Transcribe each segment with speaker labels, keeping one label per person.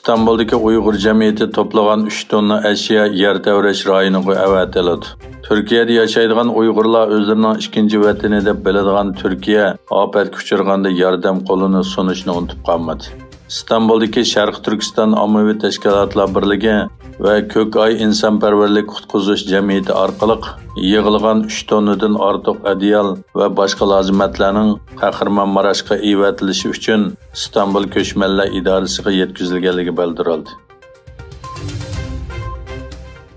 Speaker 1: İstanbul'daki Uyghur cemiyeti toplagan 3 tonna eşya yer tevreş rayoniga avatiladi. Türkiye'de yaşaydigan Uyg'urlar o'zlarining ikkinchi vatani deb biladigan Türkiye afat kuchirganda yordam qo'lini sunishni unutib qolmadi. İstanbul'daki Sharq Turkiston ommaviy tashkilotlar birligi va Ko'kay insonparvarlik qutqizish jamiyati orqali yig'ilgan 3 tonnadan ortiq adyal va boshqa lozimatlarning Qahramonmaraşga evatilishi uchun İstanbul ko'chmanlar idorasiga yetkazilganligi bildirildi.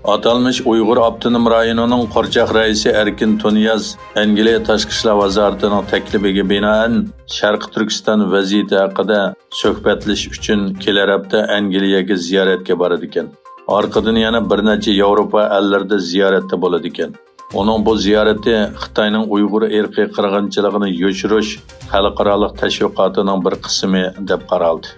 Speaker 1: Atalmış Uyghur Abdunum rayonining Qorchoq raisi Erkin Tuniyaz Angliya Tashqi ishlar vaziratining taklifiga binoan Sharq Turkiston vaziyati haqida suhbatlashish uchun kelar hafta Angliyaga ziyoratga boradi ekan. Orqadan yana bir necha Yevropa ellarida ziyoratda bo'ladi ekan. Uning bu ziyarati Xitoyning Uyg'ur irqiy qirg'inchiligini yo'shirish xalqaro tashviqotining bir qismi deb qaraldi.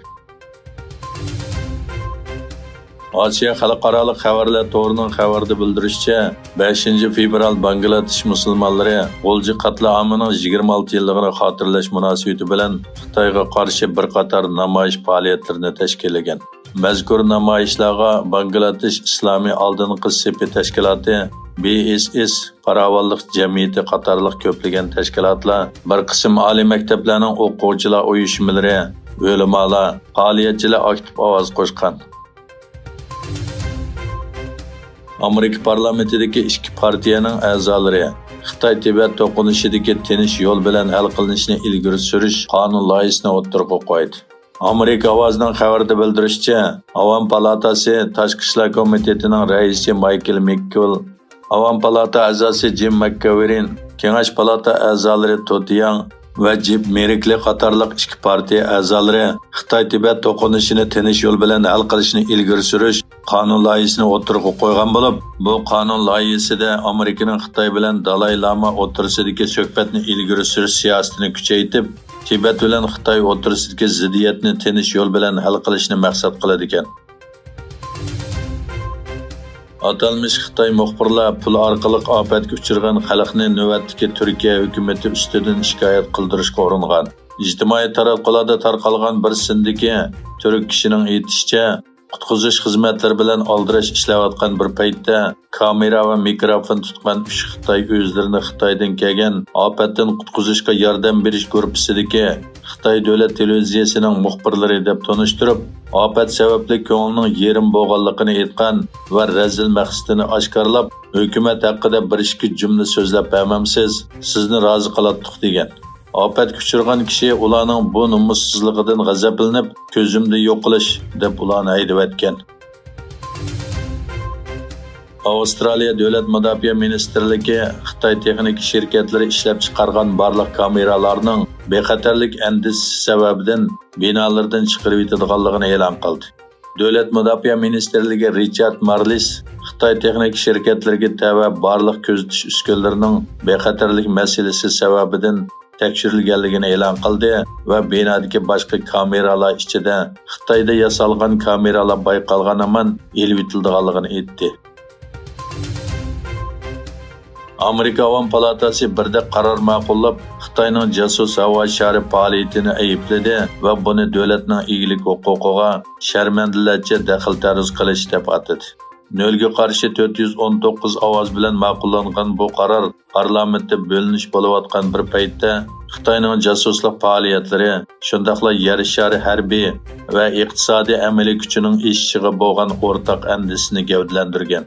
Speaker 1: Asiya Xalqaro xabarlar to'rining xabarda bildirishicha, 5-fevral Bangladesh musulmonlari G'ulji qatliamining 26 yilligini xotirlash munosabati bilan Xitoyga qarshi bir qator namoyish faoliyatlarini tashkillagan. Mazkur namoyishlarga Bangladesh Islomiy oldingi sepi tashkiloti, BSS Farovonlik jamiyati qatorliq ko'plagan tashkilotlar, bir qism oliy maktablarning o'quvchilar uyushmalari, ulamolar, faoliyatchilar aktiv ovoz qo'shgan. Amerika parlamentidagi ikki partiyaning a'zolari Xitoy Tibet to'qinishidagi tinch yo'l bilan hal qilinishni ilgari surish qonun loyihasini o'ttirib qo'ydi. Amerika ovozining xabarida bildirishicha, Avam palatasi Tashqi ishlar komitetining raisi Michael McCall, Avam palata a'zosi Jim McGovern, Kengash palata a'zolari Totiyang va Jib Merikli qatorliq ikki partiya a'zolari Xitoy Tibet to'qinishini tinch yo'l bilan hal qilishni ilgari surish qonun loyihasini o'ttirib qo'ygan bo'lib, bu qonun loyihasida Amerikaning Xitoy bilan Dalay Lama o'rtasidagi suhbatni ilgari surish siyosatini kuchaytirib, Tibet bilan Xitoy o'rtasidagi ziddiyatni tinch yo'l bilan hal qilishni maqsad qiladi ekan. Atalmış Xitoy muxbirlar pul orqali ofatga uchirgan xalqni navbatdagi Turkiya hukumati ustidan shikoyat qildirishga uringan. Ijtimoiy tarmoqlarda tarqalgan bir sindagi turk kishining aytishicha, qutqizish xizmatlari bilan oldirash ishlayotgan bir paytda kamera va mikrofon tutgan 3 Xitoy o'zlarini Xitoydan kelgan ofatdan qutqizishga yordam berish guruhisidagi Xitoy davlat televiziyasining muxbirlari deb tanishtirib, ofat sababli ko'ngilning yerim bo'lganligini aytgan va razil maqsadini oshkorlab, hukumat haqida bir ikki jumla so'zlab bermamsiz, sizni rozi qilatdik degan. Ofat kuchirgan kishi ularning bu nomussizligidan g'azablanib, ko'zimni yo'q qilish deb ularni haydab etgan. Avstraliya Davlat Mudofaa Ministrligi Xitoy texnik shirkatlari ishlab chiqargan barliq kameralarning bexatarlik andisi sababidan binolardan chiqarib etadiganligini e'lon qildi. Davlat Mudofaa Ministrligi Richard Marlis Xitoy texnik shirkatlariga tava barliq kuzatish uskunalarining bexatarlik masalasi sababidan tekshirilganligini e'lon qildi va binodagi boshqa kameralar ichida Xitoyda yasalgan kameralar bayqalgan aman elib etilganligini aytdi. Amerika Avam palatasi birda qaror ma'qullab, Xitoyning jasus havo shari faoliyatini aybladi va buni davlatning egilik huquqiga sharmandalarcha daxl taruz qilish deb atadi. Nolga qarshi 419 ovoz bilan ma'qullangan bu qaror parlamentda bo'linish bo'layotgan bir paytda Xitoyning jasuslik faoliyatlari, shundaqla yer shari harbiy va iqtisodiy amaliy kuchining eshishiga bo'lgan o'rtaq andisini gavdalantirgan.